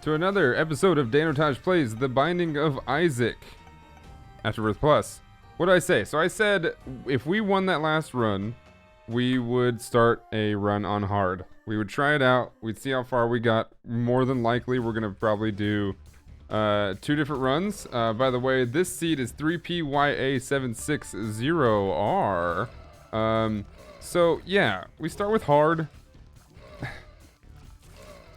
to another episode of Danotage Plays The Binding of Isaac. Afterbirth Plus. What did I say? So I said if we won that last run, we would start a run on hard. We would try it out. We'd see how far we got. More than likely, we're going to probably do 2 different runs. By the way, this seed is 3PYA760R. So yeah, we start with hard.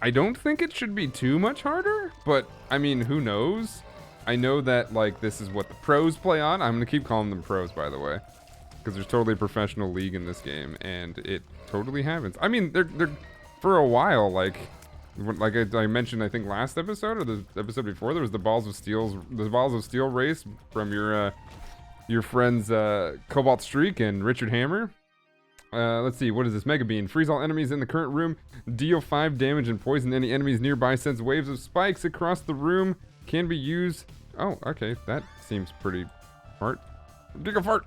I don't think it should be too much harder, but I mean, who knows? I know that like this is what the pros play on. I'm gonna keep calling them pros, by the way, because there's totally a professional league in this game, and it totally happens. I mean, they're for a while, like I mentioned, I think last episode or the episode before, there was the Balls of Steel race from your friends Cobalt Streak and Richard Hammer. Let's see, what is this? Mega Bean. Freeze all enemies in the current room. Deal 5 damage and poison any enemies nearby. Sends waves of spikes across the room. Can be used. Oh, okay. That seems pretty fart. Dig a fart.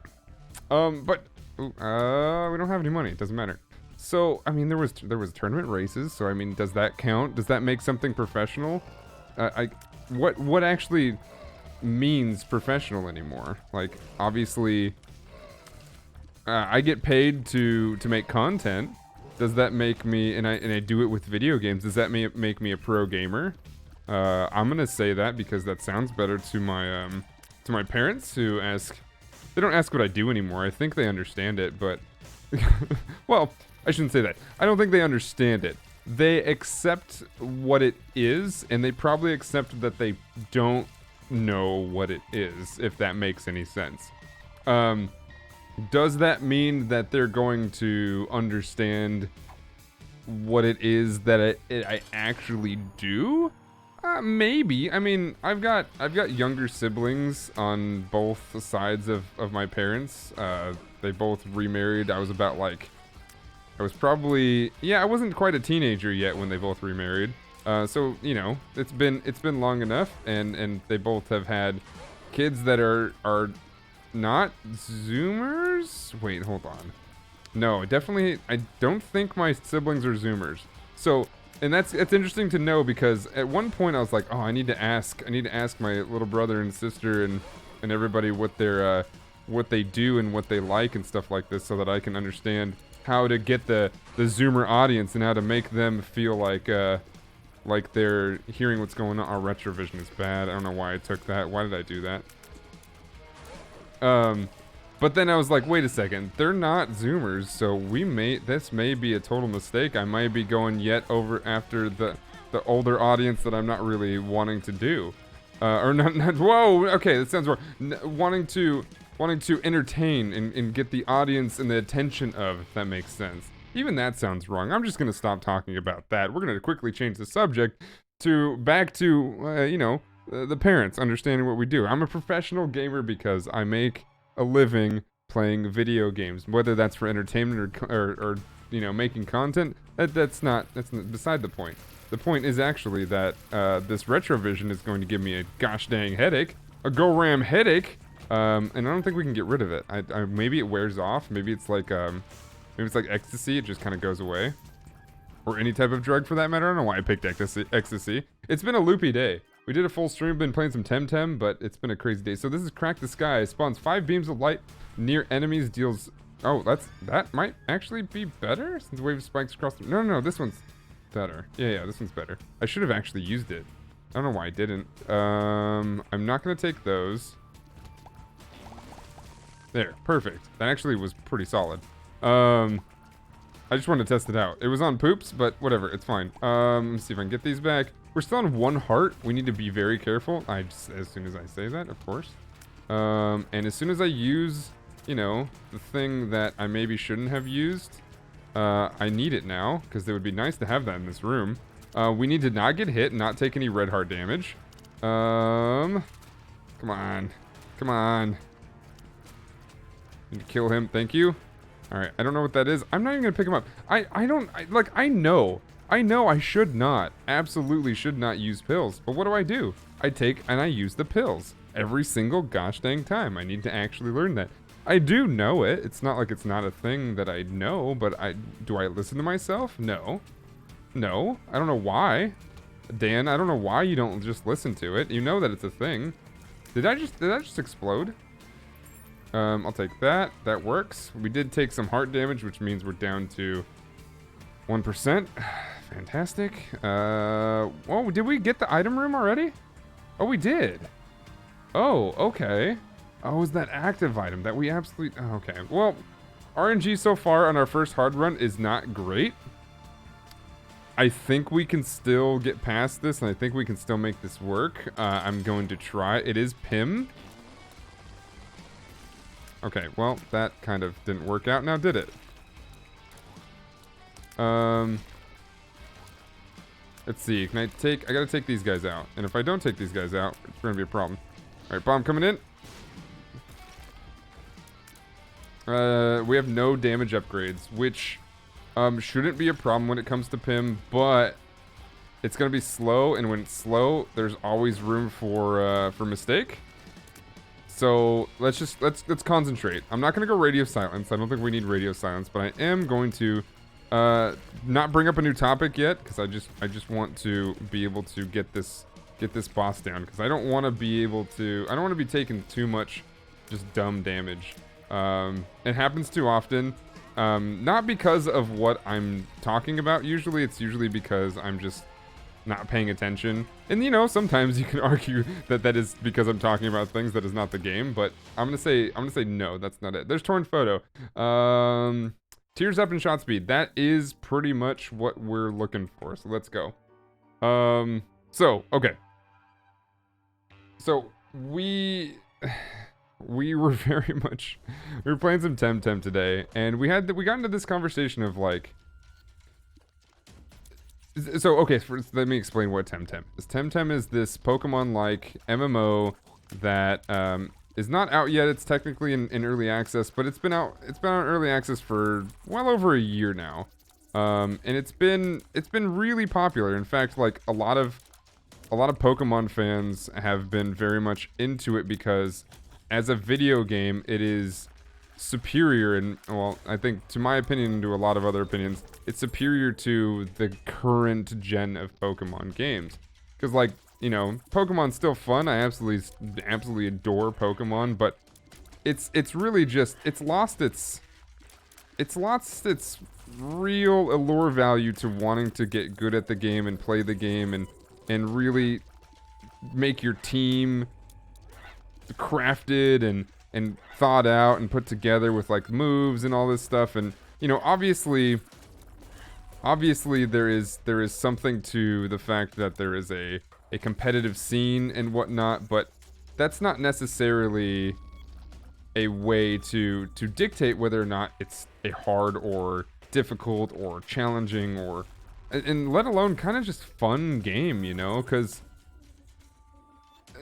But we don't have any money. It doesn't matter. So, I mean, there was tournament races. So, I mean, does that count? Does that make something professional? What actually means professional anymore? Like, obviously, I get paid to make content. Does that make me, and I do it with video games, does that make me a pro gamer? I'm gonna say that because that sounds better to my parents, who ask. They don't ask what I do anymore. I think they understand it, but well, I shouldn't say that. I don't think they understand it. They accept what it is, and they probably accept that they don't know what it is, if that makes any sense. Does that mean that they're going to understand what it is that I actually do? Maybe. I mean, I've got younger siblings on both sides of my parents. They both remarried. I was probably, yeah, I wasn't quite a teenager yet when they both remarried. So, you know, it's been long enough, and they both have had kids that are not Zoomers? Wait, hold on. No, definitely, I don't think my siblings are Zoomers. So, and it's interesting to know, because at one point I was like, oh, I need to ask my little brother and sister and everybody what they do and what they like and stuff like this, so that I can understand how to get the Zoomer audience and how to make them feel like they're hearing what's going on. Our retrovision is bad. I don't know why I took that. Why did I do that? But then I was like, wait a second, they're not Zoomers, so this may be a total mistake. I might be going yet over after the older audience that I'm not really wanting to do. Or not, whoa, okay, that sounds wrong. Wanting to entertain and get the audience and the attention of, if that makes sense. Even that sounds wrong. I'm just gonna stop talking about that. We're gonna quickly change the subject back to, you know, the parents understanding what we do. I'm a professional gamer because I make a living playing video games, whether that's for entertainment or you know, making content. That's beside the point. The point is actually that this retrovision is going to give me a gosh dang headache, a go ram headache, and I don't think we can get rid of it. Maybe it wears off. Maybe it's like ecstasy. It just kind of goes away, or any type of drug for that matter. I don't know why I picked ecstasy. It's been a loopy day. We did a full stream, been playing some Temtem, but it's been a crazy day. So this is Crack the Sky. Spawns 5 beams of light near enemies, deals... Oh, that might actually be better, since wave spikes across the... No, this one's better. Yeah, this one's better. I should have actually used it. I don't know why I didn't. I'm not going to take those. There, perfect. That actually was pretty solid. I just wanted to test it out. It was on poops, but whatever, it's fine. Let's see if I can get these back. We're still on 1 heart. We need to be very careful. As soon as I say that, of course. And as soon as I use, you know, the thing that I maybe shouldn't have used, I need it now, because it would be nice to have that in this room. We need to not get hit and not take any red heart damage. Come on. Need to kill him. Thank you. All right. I don't know what that is. I'm not even gonna pick him up. I know I should not, absolutely should not use pills, but what do? I take and I use the pills every single gosh dang time. I need to actually learn that. I do know it. It's not like it's not a thing that I know, but do I listen to myself? No. I don't know why. Dan, I don't know why you don't just listen to it. You know that it's a thing. Did I just explode? I'll take that. That works. We did take some heart damage, which means we're down to 1%. Fantastic. Oh, did we get the item room already? Oh, we did. Oh, okay. Oh, is that active item that we absolutely... Oh, okay. Well, RNG so far on our first hard run is not great. I think we can still get past this, and I think we can still make this work. I'm going to try. It is PIM. Okay, well, that kind of didn't work out now, did it? Let's see. Can I take... I gotta take these guys out. And if I don't take these guys out, it's gonna be a problem. Alright, bomb coming in. We have no damage upgrades, which shouldn't be a problem when it comes to PIM, but it's gonna be slow, and when it's slow, there's always room for mistake. So let's concentrate. I'm not gonna go radio silence. I don't think we need radio silence, but I am going to not bring up a new topic yet, because I just want to be able to get this boss down, because I don't want to be taking too much just dumb damage. It happens too often. Not because of what I'm talking about. Usually because I'm just not paying attention. And you know, sometimes you can argue that is because I'm talking about things that is not the game, but I'm gonna say no, that's not it. There's torn photo. Tears up and shot speed. That is pretty much what we're looking for. So let's go. Okay. So we were very much, we were playing some Temtem today, and we got into this conversation of like, so okay, let me explain what Temtem is. Temtem is this Pokemon-like MMO that is not out yet. It's technically in early access, but it's been out in early access for well over a year now, and it's been really popular. In fact, like a lot of Pokemon fans have been very much into it because as a video game, it is superior, and well, I think to my opinion and to a lot of other opinions, it's superior to the current gen of Pokemon games. Because like, you know, Pokemon's still fun. I absolutely adore Pokemon, but it's really just, it's lost its real allure value to wanting to get good at the game and play the game and really make your team crafted and thought out and put together with like moves and all this stuff. And you know, obviously there is something to the fact that there is a competitive scene and whatnot, but that's not necessarily a way to dictate whether or not it's a hard or difficult or challenging or, and let alone kind of just fun game, you know, because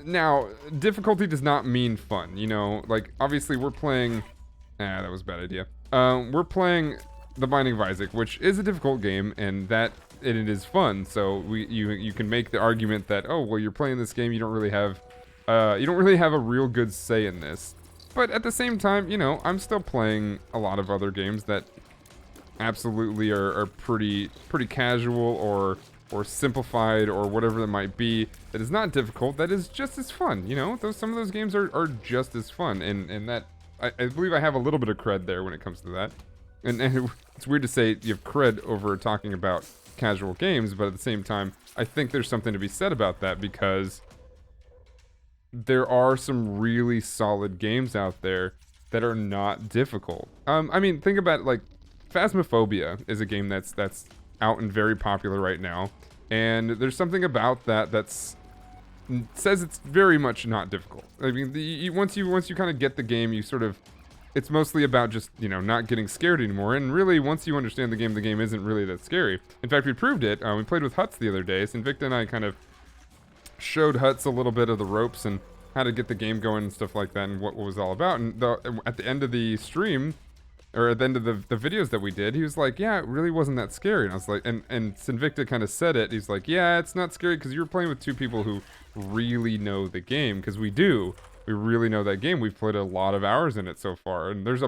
now difficulty does not mean fun, you know, like obviously we're playing, that was a bad idea. We're playing The Binding of Isaac, which is a difficult game, and it is fun. So you can make the argument that, oh well, you're playing this game, you don't really have a real good say in this. But at the same time, you know, I'm still playing a lot of other games that absolutely are pretty casual or simplified or whatever that might be, that is not difficult, that is just as fun, you know. Some of those games are just as fun, and that I believe I have a little bit of cred there when it comes to that. And it's weird to say you have cred over talking about casual games, but at the same time, I think there's something to be said about that, because there are some really solid games out there that are not difficult. I mean, think about it, like Phasmophobia is a game that's out and very popular right now, and there's something about that says it's very much not difficult. I mean, once you kind of get the game, you sort of, it's mostly about just, you know, not getting scared anymore. And really, once you understand the game isn't really that scary. In fact, we proved it. We played with Huts the other day. So Invicta and I kind of showed Huts a little bit of the ropes and how to get the game going and stuff like that, and what it was all about. And at the end of the stream, or at the end of the videos that we did, he was like, yeah, it really wasn't that scary. And I was like, and Sinvicta kind of said it. He's like, yeah, it's not scary because you're playing with two people who really know the game, because we do. We really know that game. We've played a lot of hours in it so far, and there's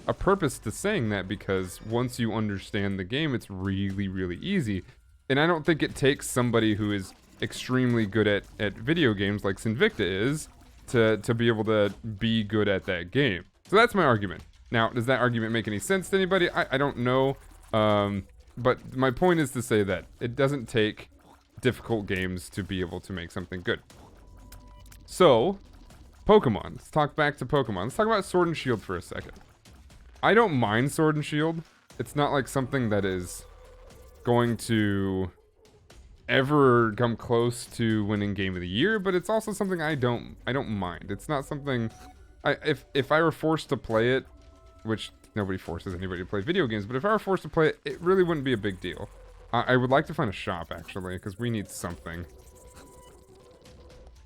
a purpose to saying that, because once you understand the game, it's really easy. And I don't think it takes somebody who is extremely good at video games like Sinvicta is to be able to be good at that game. So that's my argument. Now, does that argument make any sense to anybody? I don't know. But my point is to say that it doesn't take difficult games to be able to make something good. So, Pokemon. Let's talk back to Pokemon. Let's talk about Sword and Shield for a second. I don't mind Sword and Shield. It's not like something that is going to ever come close to winning Game of the Year, but it's also something I don't mind. It's not something if I were forced to play it, which nobody forces anybody to play video games, but if I were forced to play it, it really wouldn't be a big deal. I would like to find a shop actually, because we need something.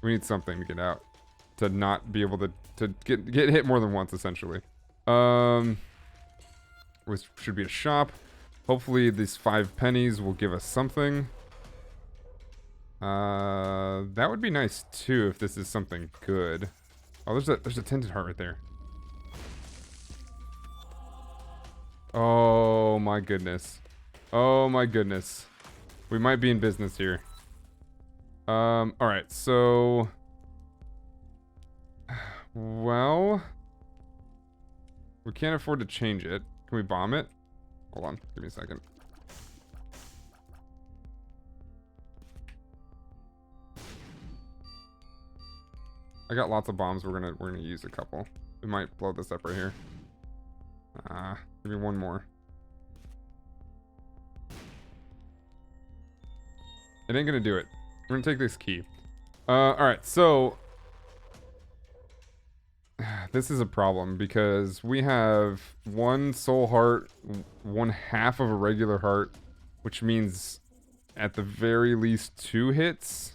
We need something to get out. To not be able to get hit more than once, essentially. Which should be a shop. Hopefully these 5 pennies will give us something. That would be nice too if this is something good. Oh, there's a tinted heart right there. Oh my goodness. Oh my goodness. We might be in business here. Alright, so... Well... We can't afford to change it. Can we bomb it? Hold on, give me a second. I got lots of bombs. We're gonna use a couple. We might blow this up right here. Give me one more. It ain't gonna do it. We're gonna take this key. Alright, so... This is a problem because we have 1 soul heart, 1/2 of a regular heart, which means at the very least 2 hits.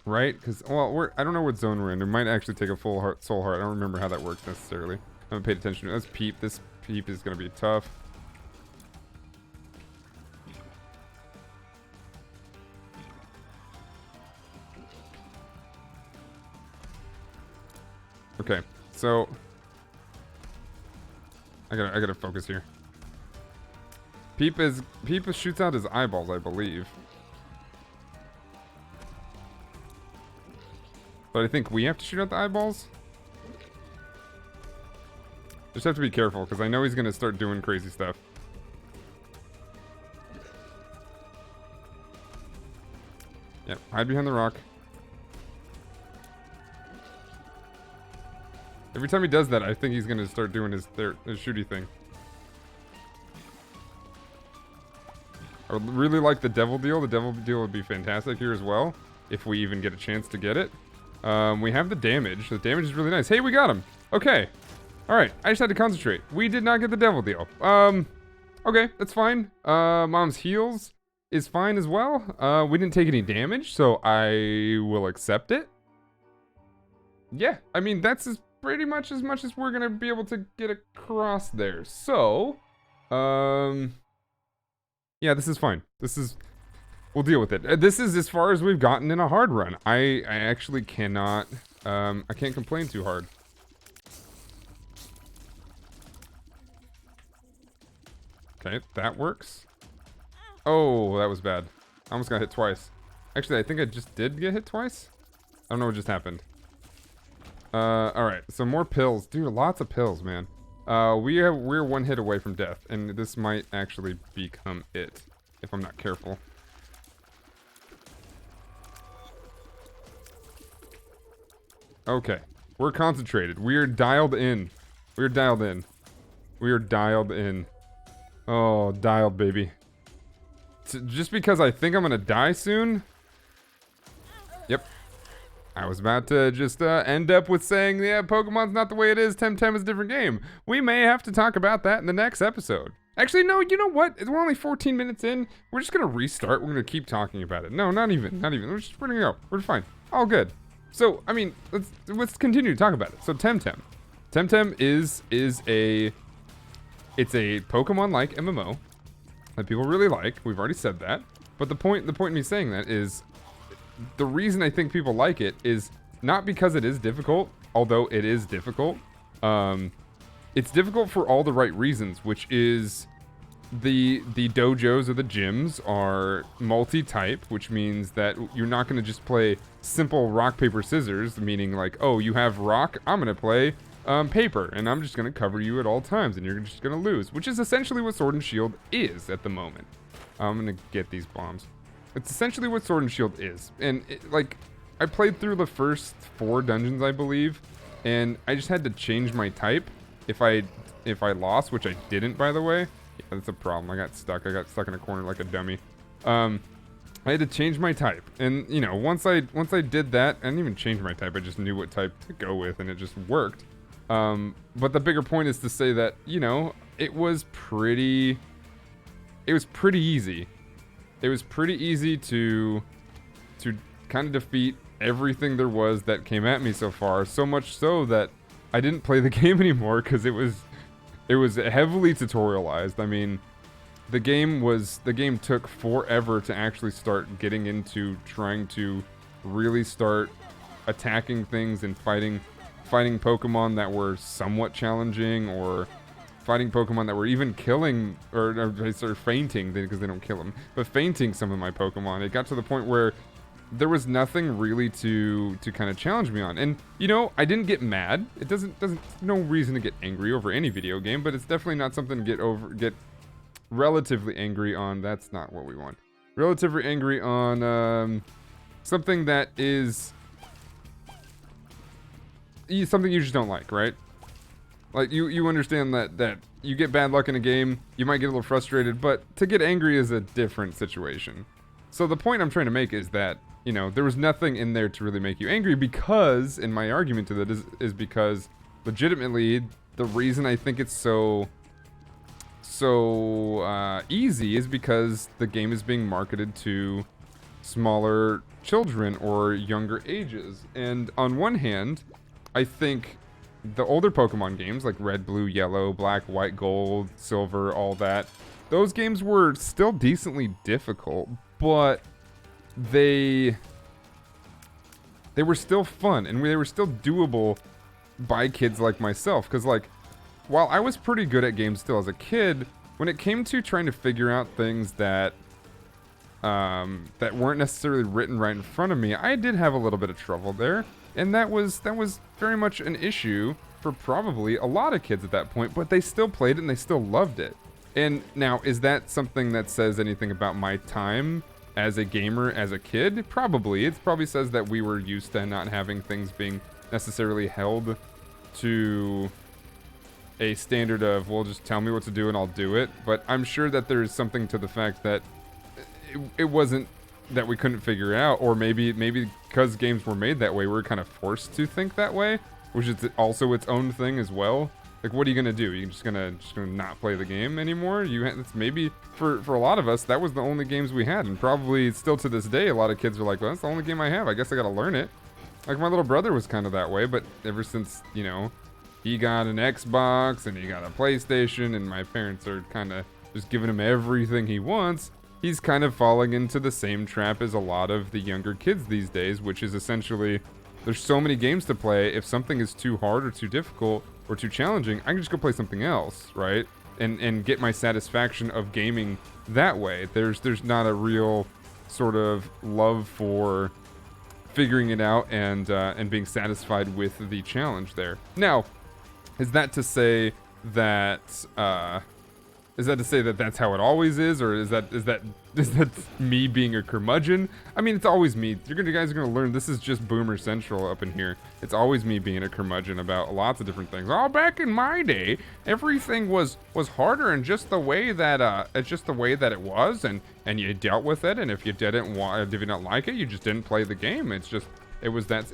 Right? Because, well, I don't know what zone we're in. We might actually take a full soul heart. I don't remember how that works necessarily. I haven't paid attention to it. Let's peep. This peep is going to be tough. Okay, so I gotta focus here. Peep shoots out his eyeballs, I believe. But I think we have to shoot out the eyeballs. Just have to be careful because I know he's gonna start doing crazy stuff. Yep, hide behind the rock. Every time he does that, I think he's gonna start doing his shooty thing. I would really like the devil deal. The devil deal would be fantastic here as well, if we even get a chance to get it. We have the damage. The damage is really nice. Hey, we got him. Okay. Alright, I just had to concentrate. We did not get the devil deal. Okay, that's fine. Mom's heals is fine as well. We didn't take any damage, so I will accept it. Yeah, I mean, that's pretty much as we're gonna be able to get across there. So, yeah, this is fine. We'll deal with it. This is as far as we've gotten in a hard run. I actually cannot, I can't complain too hard. Okay, that works. Oh, that was bad. I almost got hit twice. Actually, I think I just did get hit twice. I don't know what just happened. Alright, so more pills. Dude, lots of pills, man. We're 1 hit away from death, and this might actually become it, if I'm not careful. Okay, we're concentrated. We are dialed in. We are dialed in. We are dialed in. Oh, dialed, baby. Just because I think I'm gonna die soon? Yep. I was about to just end up with saying, yeah, Pokemon's not the way it is. Temtem is a different game. We may have to talk about that in the next episode. Actually, no, you know what? We're only 14 minutes in. We're just going to restart. We're going to keep talking about it. No, not even. Not even. We're going to go. We're fine. All good. So, I mean, let's continue to talk about it. So, Temtem. Temtem is a Pokemon-like MMO that people really like. We've already said that. But the point in me saying that is, the reason I think people like it is not because it is difficult, although it is difficult. It's difficult for all the right reasons, which is the dojos or the gyms are multi-type, which means that you're not going to just play simple rock paper scissors, meaning like, oh, you have rock, I'm going to play paper, and I'm just going to cover you at all times, and you're just going to lose, which is essentially what Sword and Shield is at the moment. I'm going to get these bombs. It's essentially what Sword and Shield is, and like, I played through the first 4 dungeons, I believe, and I just had to change my type if I lost, which I didn't, by the way. Yeah, that's a problem. I got stuck in a corner like a dummy. I had to change my type, and you know, once I did that, I didn't even change my type. I just knew what type to go with, and it just worked. But the bigger point is to say that, you know, it was pretty easy. It was pretty easy to kind of defeat everything there was that came at me so far. So much so that I didn't play the game anymore because it was heavily tutorialized. I mean, the game took forever to actually start getting into trying to really start attacking things and fighting Pokemon that were somewhat challenging, or fighting Pokemon that were even killing or fainting, because they don't kill them, but fainting some of my Pokemon. It got to the point where there was nothing really to kind of challenge me on. And you know, I didn't get mad. It doesn't no reason to get angry over any video game, but it's definitely not something to get relatively angry on. That's not what we want. Relatively angry on something that is something you just don't like, right? Like you understand that you get bad luck in a game, you might get a little frustrated, but to get angry is a different situation. So the point I'm trying to make is that, you know, there was nothing in there to really make you angry, because, and my argument to that is because legitimately the reason I think it's so easy is because the game is being marketed to smaller children or younger ages. And on one hand, I think the older Pokemon games like Red, Blue, Yellow, Black, White, Gold, Silver, all that, those games were still decently difficult, but they were still fun, and they were still doable by kids like myself. Because, like, while I was pretty good at games still as a kid, when it came to trying to figure out things that weren't necessarily written right in front of me, I did have a little bit of trouble there. And that was very much an issue for probably a lot of kids at that point, but they still played it and they still loved it. And now, is that something that says anything about my time as a gamer as a kid? Probably. It probably says that we were used to not having things being necessarily held to a standard of, well, just tell me what to do and I'll do it. But I'm sure that there's something to the fact that it wasn't that we couldn't figure out, or maybe because games were made that way, we're kind of forced to think that way, which is also its own thing as well. Like, what are you gonna do? You're just gonna not play the game anymore? It's maybe for a lot of us, that was the only games we had, and probably still to this day, a lot of kids are like, well, that's the only game I have. I guess I gotta learn it. Like, my little brother was kind of that way, but ever since, you know, he got an Xbox and he got a PlayStation, and my parents are kind of just giving him everything he wants, he's kind of falling into the same trap as a lot of the younger kids these days, which is essentially, there's so many games to play. If something is too hard or too difficult or too challenging, I can just go play something else, right? And get my satisfaction of gaming that way. There's not a real sort of love for figuring it out and being satisfied with the challenge there. Now, is that to say that that's how it always is, or is that me being a curmudgeon? I mean, it's always me. You guys are gonna learn this is just Boomer Central up in here. It's always me being a curmudgeon about lots of different things. Oh, back in my day, everything was harder, and just the way that it's just the way that it was, and you dealt with it. And if you didn't like it, you just didn't play the game. It's just it was that.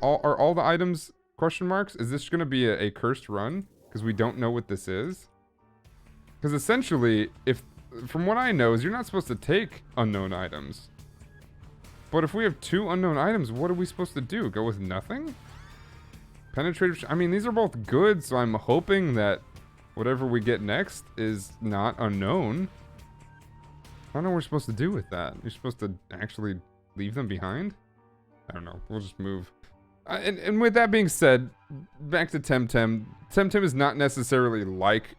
Are all the items question marks? Is this gonna be a cursed run because we don't know what this is? Because essentially, from what I know, is you're not supposed to take unknown items. But if we have 2 unknown items, what are we supposed to do? Go with nothing? Penetrative, I mean, these are both good, so I'm hoping that whatever we get next is not unknown. I don't know what we're supposed to do with that. You're supposed to actually leave them behind? I don't know. We'll just move. And with that being said, back to Temtem. Temtem is not necessarily like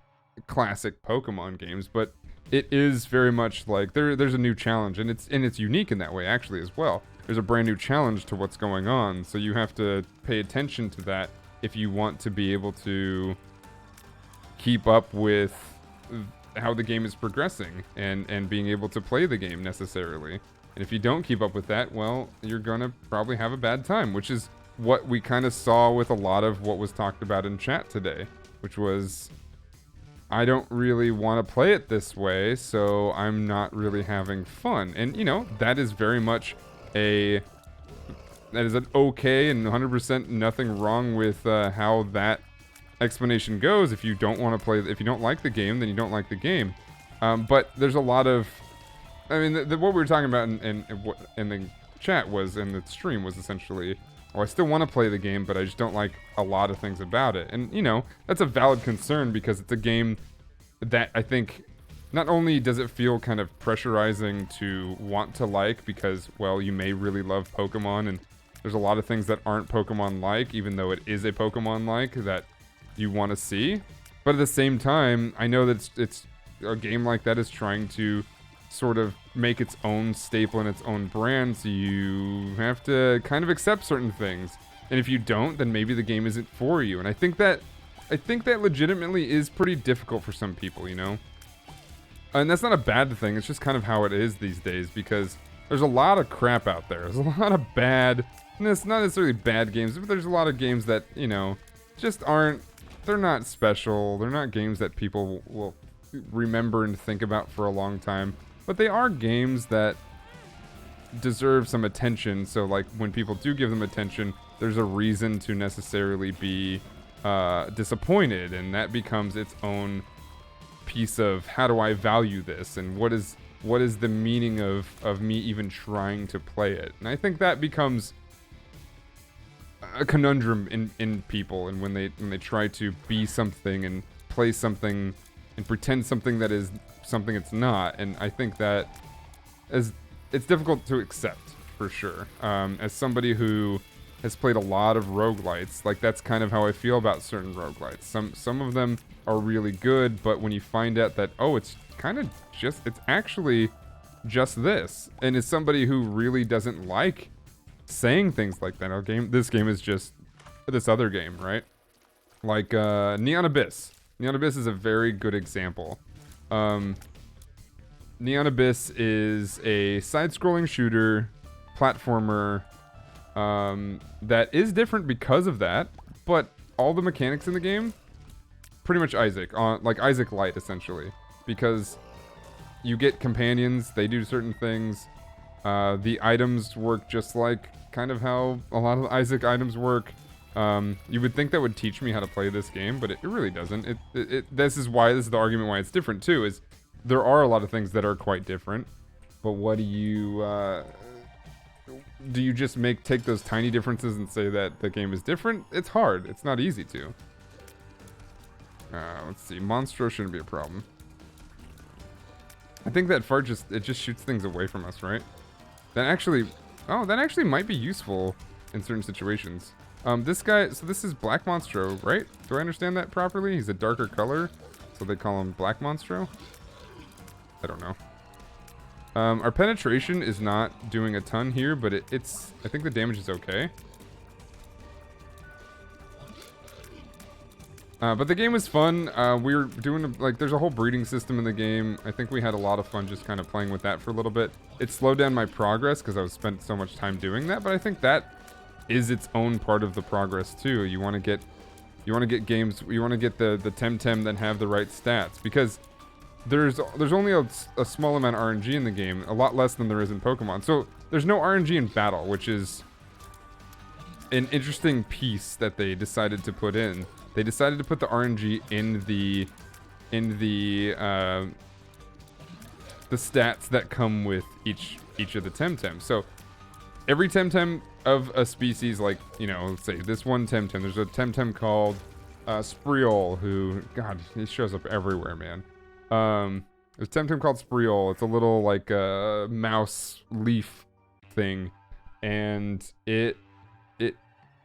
classic Pokemon games, but it is very much like there's a new challenge, and it's unique in that way actually as well. There's a brand new challenge to what's going on, so you have to pay attention to that if you want to be able to keep up with how the game is progressing and being able to play the game necessarily. And if you don't keep up with that, well, you're gonna probably have a bad time, which is what we kind of saw with a lot of what was talked about in chat today, which was, I don't really want to play it this way, so I'm not really having fun. And, you know, that is very much that is an okay and 100% nothing wrong with how that explanation goes. If you don't want to play, if you don't like the game, then you don't like the game. But there's a lot of, I mean, what we were talking about in the chat was, in the stream was essentially, oh, I still want to play the game, but I just don't like a lot of things about it. And, you know, that's a valid concern because it's a game that I think not only does it feel kind of pressurizing to want to like because, well, you may really love Pokemon and there's a lot of things that aren't Pokemon-like, even though it is a Pokemon-like, that you want to see. But at the same time, I know that it's a game like that is trying to sort of make its own staple and its own brand, so you have to kind of accept certain things. And if you don't, then maybe the game isn't for you. And I think that legitimately is pretty difficult for some people, you know? And that's not a bad thing, it's just kind of how it is these days, because there's a lot of crap out there. There's a lot of bad, and it's not necessarily bad games, but there's a lot of games that, you know, just aren't, they're not special. They're not games that people will remember and think about for a long time. But they are games that deserve some attention. So, like, when people do give them attention, there's a reason to necessarily be disappointed. And that becomes its own piece of, how do I value this? And what is the meaning of me even trying to play it? And I think that becomes a conundrum in people, and when they try to be something and play something and pretend something that is something it's not. And I think that it's difficult to accept, for sure. As somebody who has played a lot of roguelites, like, that's kind of how I feel about certain roguelites. Some of them are really good, but when you find out that, oh, it's kind of just, it's actually just this, and as somebody who really doesn't like saying things like that, this game is just this other game, right? Like Neon Abyss. Neon Abyss is a very good example. Neon Abyss is a side-scrolling shooter, platformer, that is different because of that, but all the mechanics in the game, pretty much Isaac, like Isaac Light, essentially. Because you get companions, they do certain things, the items work just like kind of how a lot of the Isaac items work. You would think that would teach me how to play this game, but it really doesn't. This is the argument why it's different too, is there are a lot of things that are quite different, but what do you just take those tiny differences and say that the game is different? It's hard. It's not easy to. Let's see. Monstro shouldn't be a problem. I think that fart just shoots things away from us, right? That actually might be useful in certain situations. This guy, so this is Black Monstro, right? Do I understand that properly? He's a darker color, so they call him Black Monstro? I don't know. Our penetration is not doing a ton here, but I think the damage is okay. But the game was fun. We were doing, like, there's a whole breeding system in the game. I think we had a lot of fun just kind of playing with that for a little bit. It slowed down my progress because I spent so much time doing that, but I think that is its own part of the progress too. You want to get games, you want to get the Temtem that have the right stats, because there's only a small amount of RNG in the game, a lot less than there is in Pokemon. So there's no RNG in battle, which is an interesting piece that they decided to put in. They decided to put the RNG in the stats that come with each of the Temtem. So every Temtem of a species, like, you know, let's say this one Temtem, there's a Temtem called Spreol, who, God, he shows up everywhere, man. There's a Temtem called Spreol. It's a little, like, mouse leaf thing, and it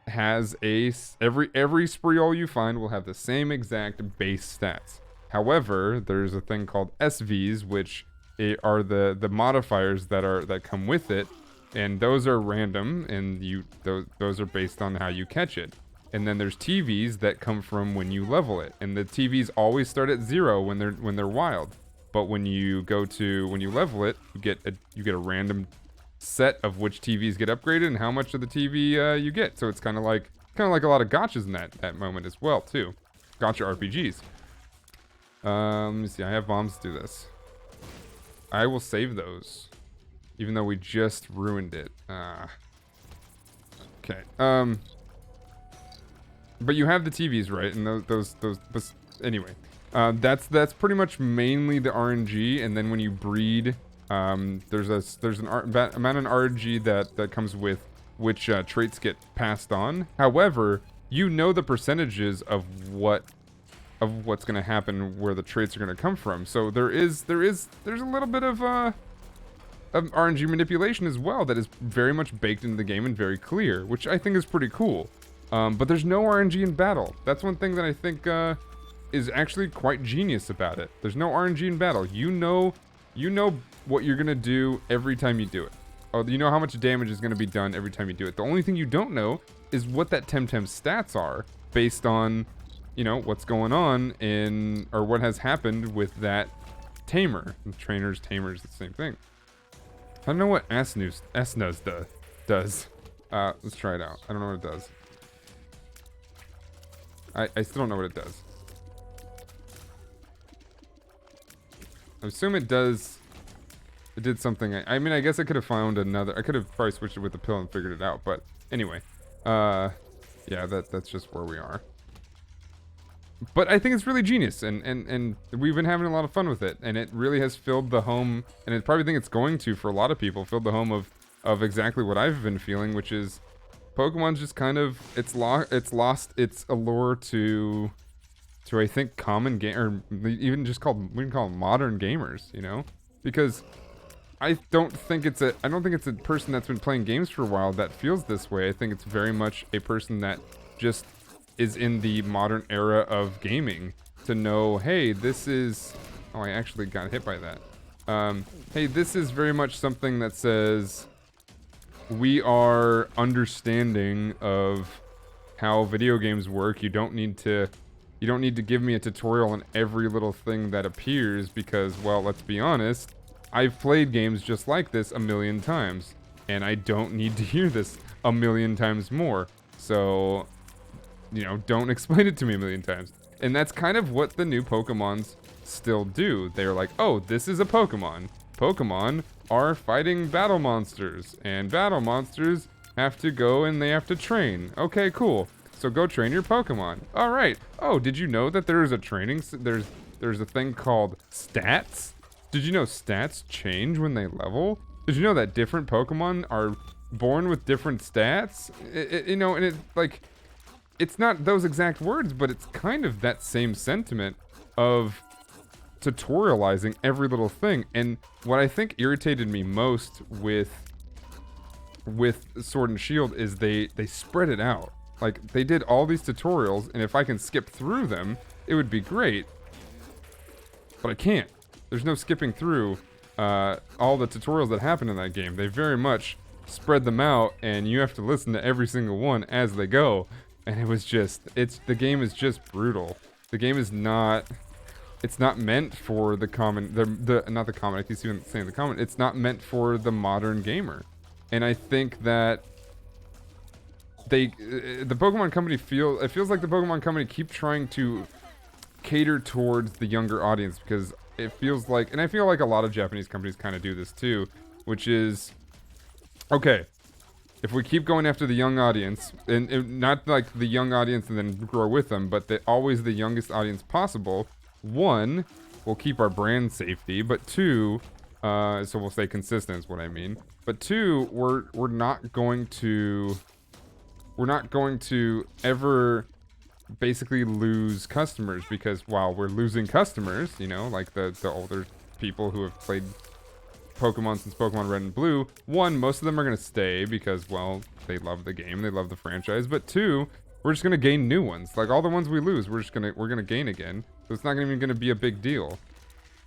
has every Spreol you find will have the same exact base stats. However, there's a thing called SVs, which are the modifiers that come with it, and those are random, and those are based on how you catch it. And then there's TVs that come from when you level it, and the TVs always start at 0 when they're wild. But when you level it, you get a random set of which TVs get upgraded and how much of the TV you get. So it's kind of like a lot of gotchas in that moment as well too. Gotcha RPGs. Let me see. I have bombs to do this. I will save those, even though we just ruined it. Okay. But you have the TVs, right? And those anyway. That's pretty much mainly the RNG, and then when you breed, there's an amount of RNG that comes with which traits get passed on. However, you know the percentages of what's going to happen, where the traits are going to come from. So there's a little bit of RNG manipulation as well that is very much baked into the game and very clear, which I think is pretty cool. But there's no RNG in battle. That's one thing that I think is actually quite genius about it. There's no RNG in battle. You know what you're gonna do every time you do it. Oh, you know how much damage is gonna be done every time you do it. The only thing you don't know is what that Temtem stats are based on, what's going on or what has happened with that tamer. Trainers, tamers, the same thing. I don't know what Asnuz does. Let's try it out. I don't know what it does. I still don't know what it does. I assume it does. It did something. I mean, I guess I could have found another. I could have probably switched it with the pill and figured it out. But anyway, yeah, that's just where we are. But I think it's really genius, and we've been having a lot of fun with it, and it really has filled the home, and I probably think it's going to for a lot of people, filled the home of exactly what I've been feeling, which is Pokemon's just kind of it's lost its allure to I think common game, or even just we can call them modern gamers, because I don't think it's a person that's been playing games for a while that feels this way. I think it's very much a person that just is in the modern era of gaming to know, hey, this is, I actually got hit by that. Hey, this is very much something that says we are understanding of how video games work. You don't need to give me a tutorial on every little thing that appears because, well, let's be honest, I've played games just like this a million times, and I don't need to hear this a million times more. So, don't explain it to me a million times. And that's kind of what the new Pokemons still do. They're like, oh, this is a Pokemon. Pokemon are fighting battle monsters, and battle monsters have to go and they have to train. Okay, cool. So go train your Pokemon. All right. Oh, did you know that there's a there's a thing called stats? Did you know stats change when they level? Did you know that different Pokemon are born with different stats? And it's like, it's not those exact words, but it's kind of that same sentiment of tutorializing every little thing. And what I think irritated me most with Sword and Shield is they spread it out. Like, they did all these tutorials, and if I can skip through them, it would be great. But I can't. There's no skipping through all the tutorials that happen in that game. They very much spread them out, and you have to listen to every single one as they go. And it was just, the game is just brutal. The game is not, it's not meant for the common, not the common, I keep saying the common, it's not meant for the modern gamer. And I think that the Pokemon Company it feels like the Pokemon Company keep trying to cater towards the younger audience, because it feels like, and I feel like a lot of Japanese companies kind of do this too, which is, okay, if we keep going after the young audience, and not like the young audience and then grow with them, but always the youngest audience possible, one, we'll keep our brand safety, but two, so we'll stay consistent is what I mean. But two, we're not going to ever basically lose customers, because while we're losing customers, like the older people who have played Pokemon since Pokemon Red and Blue, one, most of them are going to stay because, well, they love the game, they love the franchise, but two, we're just going to gain new ones. Like, all the ones we lose, we're going to gain again So it's not even gonna be a big deal.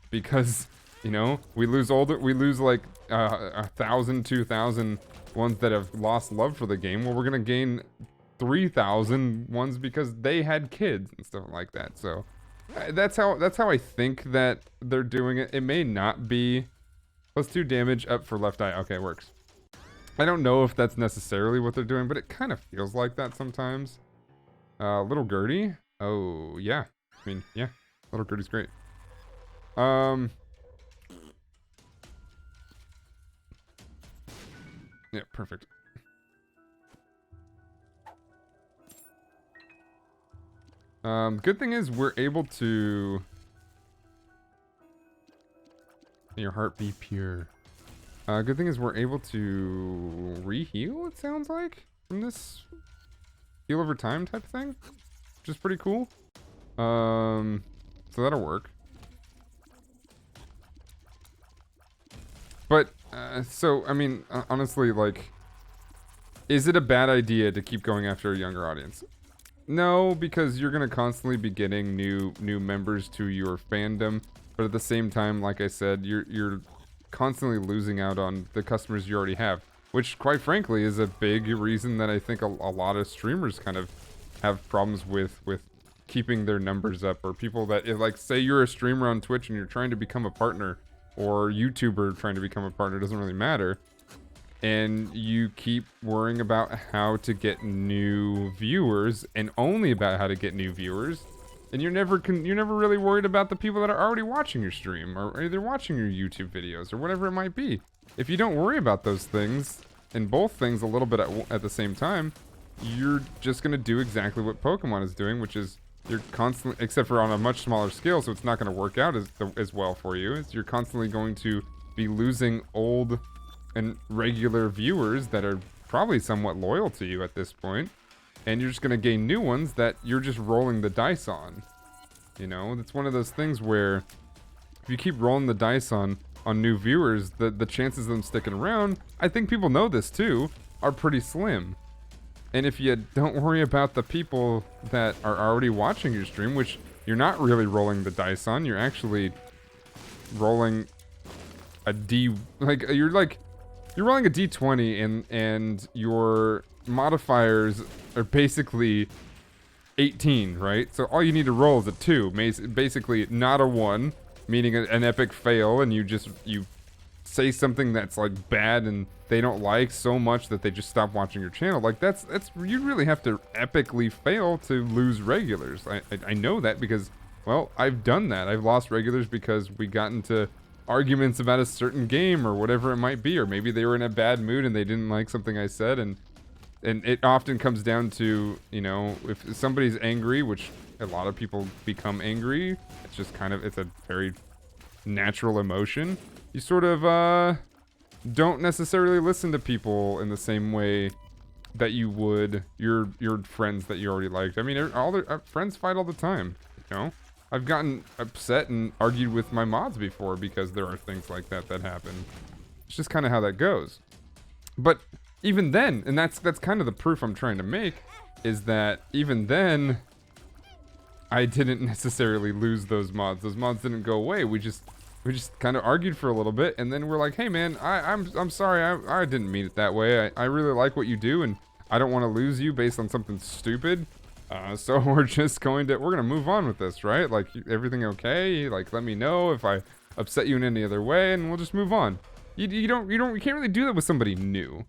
Because, you know, we lose like 1,000, 2,000 ones that have lost love for the game. Well, we're gonna gain 3,000 ones because they had kids and stuff like that. So that's how I think that they're doing it. It may not be +2 damage up for left eye. Okay, it works. I don't know if that's necessarily what they're doing, but it kind of feels like that sometimes. Little Gertie. Oh yeah. I mean, yeah, Little Gertie's great. Yeah, perfect. Good thing is we're able to... Your heart be pure. Good thing is we're able to re-heal, it sounds like, from this heal over time type thing, which is pretty cool. So that'll work. But, so, I mean, honestly, like, is it a bad idea to keep going after a younger audience? No, because you're gonna constantly be getting new members to your fandom, but at the same time, like I said, you're constantly losing out on the customers you already have, which, quite frankly, is a big reason that I think a lot of streamers kind of have problems with keeping their numbers up, or people that, like, say you're a streamer on Twitch and you're trying to become a partner, or YouTuber trying to become a partner, doesn't really matter, and you keep worrying about how to get new viewers and only about how to get new viewers, and you're never really worried about the people that are already watching your stream or either watching your YouTube videos or whatever it might be. If you don't worry about those things and both things a little bit at the same time, you're just gonna do exactly what Pokemon is doing, which is you're constantly, except for on a much smaller scale, so it's not going to work out as well for you. You're constantly going to be losing old and regular viewers that are probably somewhat loyal to you at this point, and you're just going to gain new ones that you're just rolling the dice on. You know, it's one of those things where if you keep rolling the dice on new viewers, the chances of them sticking around, I think people know this too, are pretty slim. And if you don't worry about the people that are already watching your stream, which you're not really rolling the dice on, you're actually rolling a you're rolling a D20 and your modifiers are basically 18, right? So all you need to roll is a 2, basically not a 1, meaning an epic fail, and you say something that's like bad and they don't like so much that they just stop watching your channel. Like that's you really have to epically fail to lose regulars. I know that because, well, I've done that. I've lost regulars because we got into arguments about a certain game or whatever it might be, or maybe they were in a bad mood and they didn't like something I said, and it often comes down to, you know, if somebody's angry, which a lot of people become angry, it's just kind of, it's a very natural emotion. You sort of don't necessarily listen to people in the same way that you would your friends that you already liked. I mean, all their friends fight all the time, you know? I've gotten upset and argued with my mods before because there are things like that happen. It's just kind of how that goes. But even then, and that's kind of the proof I'm trying to make, is that even then, I didn't necessarily lose those mods. Those mods didn't go away. We just kind of argued for a little bit, and then we're like, hey man, I'm sorry, I didn't mean it that way. I really like what you do, and I don't want to lose you based on something stupid. So we're gonna move on with this, right? Like, everything okay? Like, let me know if I upset you in any other way, and we'll just move on. You can't really do that with somebody new.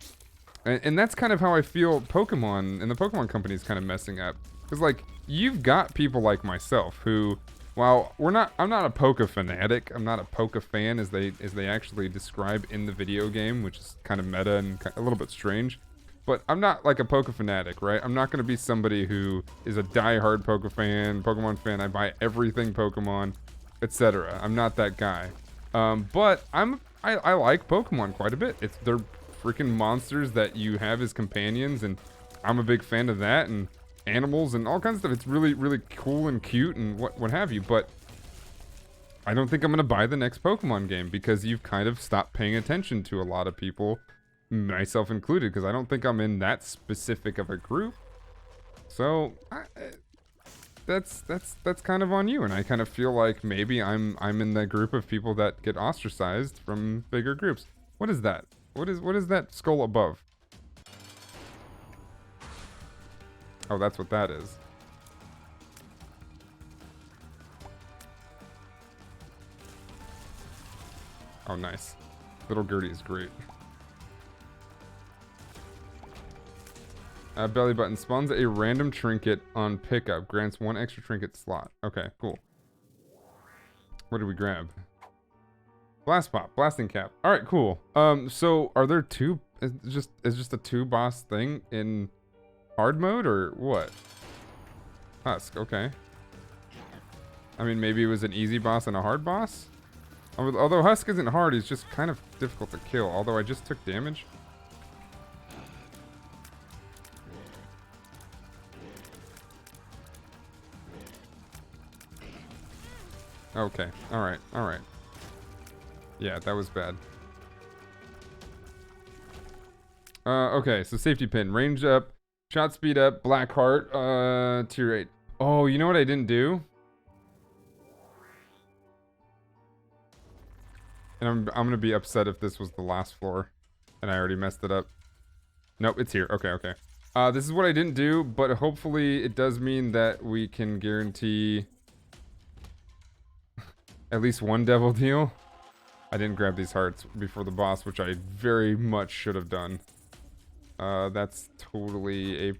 And that's kind of how I feel Pokemon and the Pokemon company is kind of messing up. Because, like, you've got people like myself who, while I'm not a Poke fanatic, I'm not a Poke fan as they actually describe in the video game, which is kind of meta and a little bit strange. But I'm not like a Poke fanatic, right? I'm not going to be somebody who is a die-hard Pokemon fan. I buy everything Pokemon, etc. I'm not that guy. But I like Pokemon quite a bit. They're freaking monsters that you have as companions, and I'm a big fan of that, and animals and all kinds of stuff. It's really, really cool and cute and what have you. But I don't think I'm going to buy the next Pokemon game because you've kind of stopped paying attention to a lot of people, myself included, because I don't think I'm in that specific of a group. So that's kind of on you, and I kind of feel like maybe I'm in the group of people that get ostracized from bigger groups. What is that? What is that skull above? Oh, that's what that is. Oh, nice. Little Gertie is great. Belly button spawns a random trinket on pickup. Grants 1 extra trinket slot. Okay, cool. What did we grab? Blast pop, blasting cap. All right, cool. So are there two? Is just a 2-boss thing in hard mode or what? Husk. Okay. I mean, maybe it was an easy boss and a hard boss. Although Husk isn't hard, he's just kind of difficult to kill. Although I just took damage. Okay. Alright. Alright. Yeah, that was bad. Okay, so safety pin. Range up. Shot speed up. Black heart. Tier 8. Oh, you know what I didn't do? And I'm gonna be upset if this was the last floor. And I already messed it up. Nope, it's here. Okay, okay. This is what I didn't do, but hopefully it does mean that we can guarantee at least one devil deal. I didn't grab these hearts before the boss, which I very much should have done. That's totally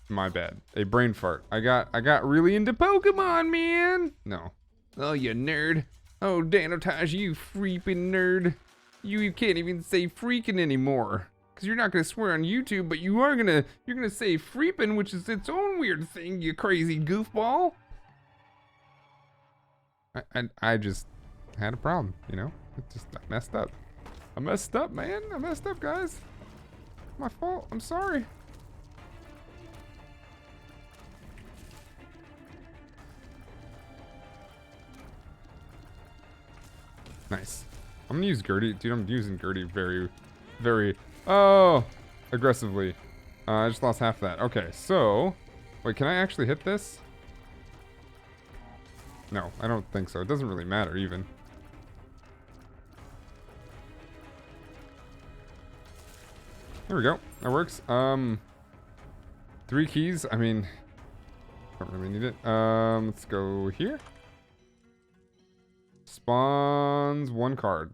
my bad. A brain fart. I got really into Pokemon, man. No. Oh, you nerd. Oh, Danotage, you freaking nerd. You can't even say freaking anymore. Cause you're not gonna swear on YouTube, but you're gonna say freepin', which is its own weird thing, you crazy goofball. I just had a problem, you know? I messed up. I messed up, man. I messed up, guys. My fault. I'm sorry. Nice. I'm gonna use Gertie. Dude, I'm using Gertie very, aggressively. I just lost half that. Okay, so... Wait, can I actually hit this? No, I don't think so. It doesn't really matter, even. There we go. That works. 3 keys. I mean... Don't really need it. Let's go here. Spawns 1 card.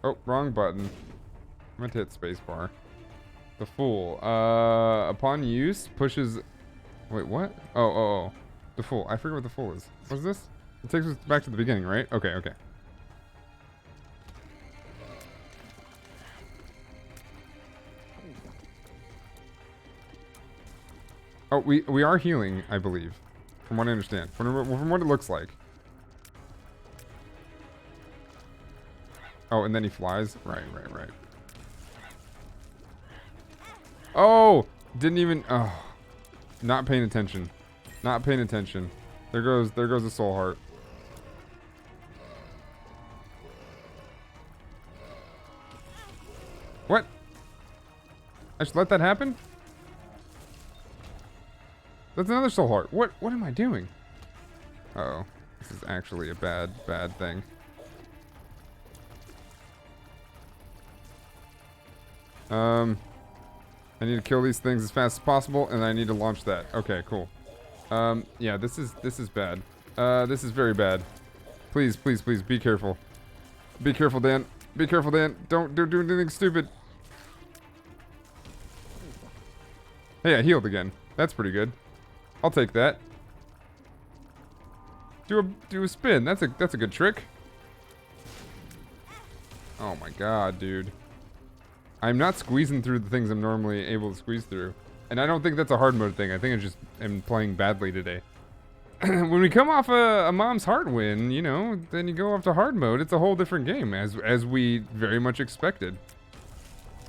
Oh, wrong button. I meant to hit spacebar. The Fool. Upon use, pushes... Wait, what? Oh. The Fool. I forget what the Fool is. What's this? It takes us back to the beginning, right? Okay, okay. Oh, we are healing, I believe. From what I understand. From what it looks like. Oh, and then he flies? Right. Oh! Didn't even... Oh. Not paying attention. Not paying attention. There goes the soul heart. What? I just let that happen? That's another soul heart. What am I doing? Uh-oh. This is actually a bad thing. I need to kill these things as fast as possible, and I need to launch that. Okay, cool. Yeah, this is bad. This is very bad. Please, be careful. Be careful, Dan. Be careful, Dan. Don't do anything stupid. Hey, I healed again. That's pretty good. I'll take that. Do a spin. That's a good trick. Oh my god, dude. I'm not squeezing through the things I'm normally able to squeeze through. And I don't think that's a hard mode thing. I think I just am playing badly today. When we come off a mom's heart win, you know, then you go off to hard mode. It's a whole different game, as we very much expected.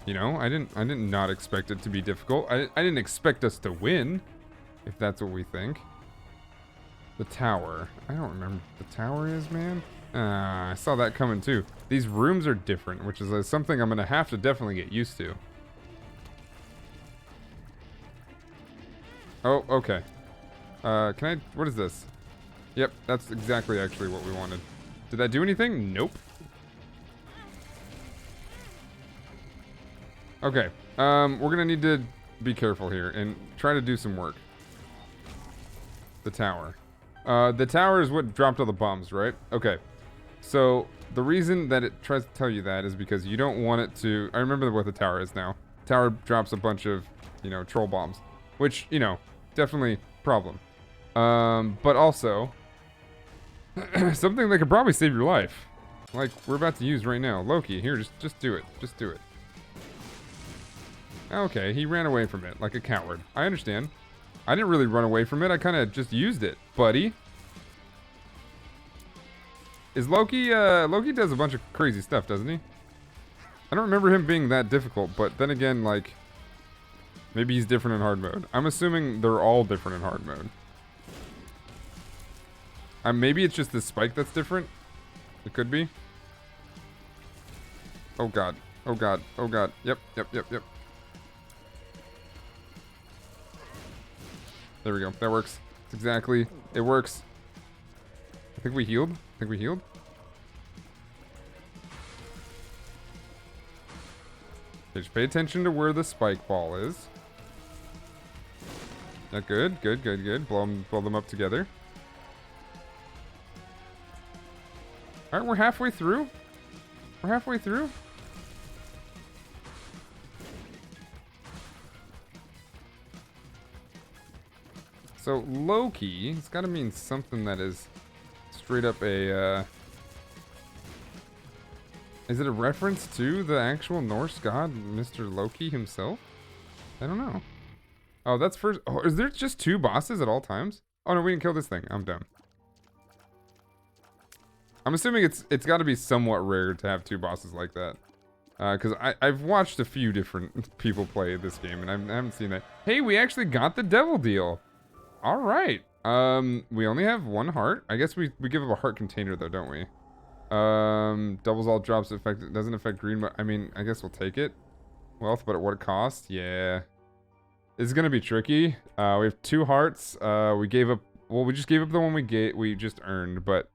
You know, I didn't not expect it to be difficult. I didn't expect us to win, if that's what we think. The tower. I don't remember what the tower is, man. I saw that coming too. These rooms are different, which is something I'm gonna have to definitely get used to. Oh, okay. What is this? Yep, that's exactly actually what we wanted. Did that do anything? Nope. Okay. We're gonna need to be careful here and try to do some work. The tower. The tower is what dropped all the bombs, right? Okay. So, the reason that it tries to tell you that is because you don't want it to... I remember what the tower is now. Tower drops a bunch of, troll bombs. Which, definitely problem. But also... something that could probably save your life. Like we're about to use right now. Loki, here, just do it. Just do it. Okay, he ran away from it like a coward. I understand. I didn't really run away from it. I kind of just used it, buddy. Is Loki, Loki does a bunch of crazy stuff, doesn't he? I don't remember him being that difficult, but then again, like, maybe he's different in hard mode. I'm assuming they're all different in hard mode. Maybe it's just the spike that's different. It could be. Oh god. Oh god. Oh god. Yep. There we go. That works. It's exactly. It works. I think we healed. Okay, just pay attention to where the spike ball is. Yeah, good. Blow them up together. Alright, we're halfway through. So, Loki, it's gotta mean something that is straight up a, is it a reference to the actual Norse god, Mr. Loki himself? I don't know. Oh, that's first. Oh, is there just 2 bosses at all times? Oh no, we can kill this thing. I'm dumb. I'm assuming it's got to be somewhat rare to have 2 bosses like that. Because I've watched a few different people play this game, and I haven't seen that. Hey, we actually got the devil deal. All right. We only have 1 heart. I guess we give up a heart container, though, don't we? Doubles all drops. It doesn't affect green, but I mean, I guess we'll take it. Wealth, but at what cost? Yeah. It's going to be tricky. We have 2 hearts. We gave up... Well, we just gave up the one we just earned, but...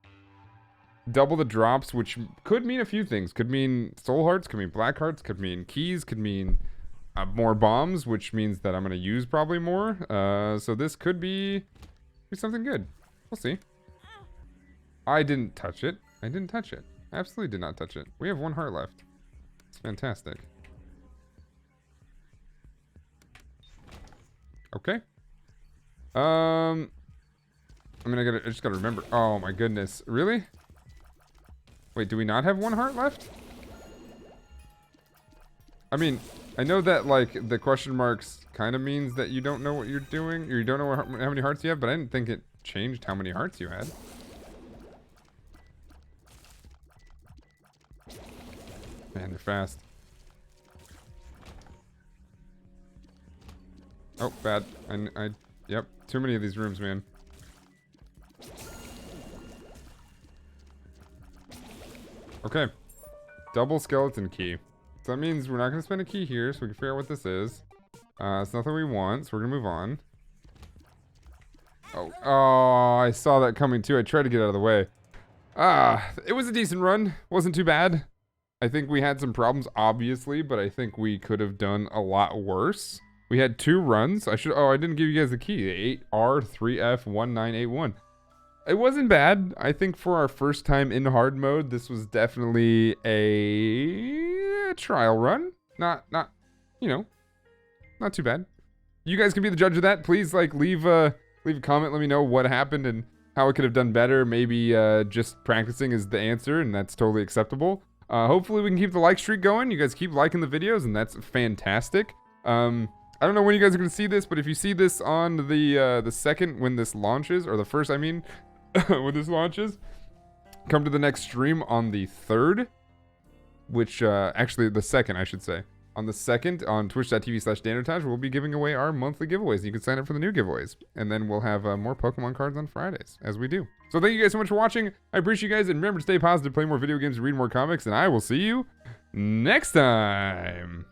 Double the drops, which could mean a few things. Could mean soul hearts, could mean black hearts, could mean keys, could mean more bombs, which means that I'm going to use probably more. So this could be something good. We'll see. I didn't touch it. I absolutely did not touch it. We have 1 heart left. It's fantastic. Okay. I mean, I just gotta remember. Oh my goodness. Really? Wait, do we not have 1 heart left? I mean, I know that, like, the question marks kind of means that you don't know what you're doing, or you don't know how many hearts you have, but I didn't think it changed how many hearts you had. Man, they're fast. Oh, bad. Yep, too many of these rooms, man. Okay. Double skeleton key. So that means we're not going to spend a key here, so we can figure out what this is. It's nothing we want, so we're going to move on. Oh, I saw that coming too. I tried to get out of the way. It was a decent run. Wasn't too bad. I think we had some problems, obviously, but I think we could have done a lot worse. We had 2 runs. I didn't give you guys the key. 8R3F1981. It wasn't bad. I think for our first time in hard mode, this was definitely a trial run. Not too bad. You guys can be the judge of that. Please, like, leave a comment. Let me know what happened and how it could have done better. Maybe just practicing is the answer, and that's totally acceptable. Hopefully we can keep the like streak going. You guys keep liking the videos, and that's fantastic. I don't know when you guys are going to see this, but if you see this on the second when this launches, or the first, I mean, when this launches, come to the next stream on the 3rd, which, actually the 2nd, I should say. On the 2nd, on twitch.tv/Danotage, we'll be giving away our monthly giveaways. You can sign up for the new giveaways. And then we'll have more Pokemon cards on Fridays, as we do. So thank you guys so much for watching. I appreciate you guys, and remember to stay positive, play more video games, read more comics, and I will see you next time.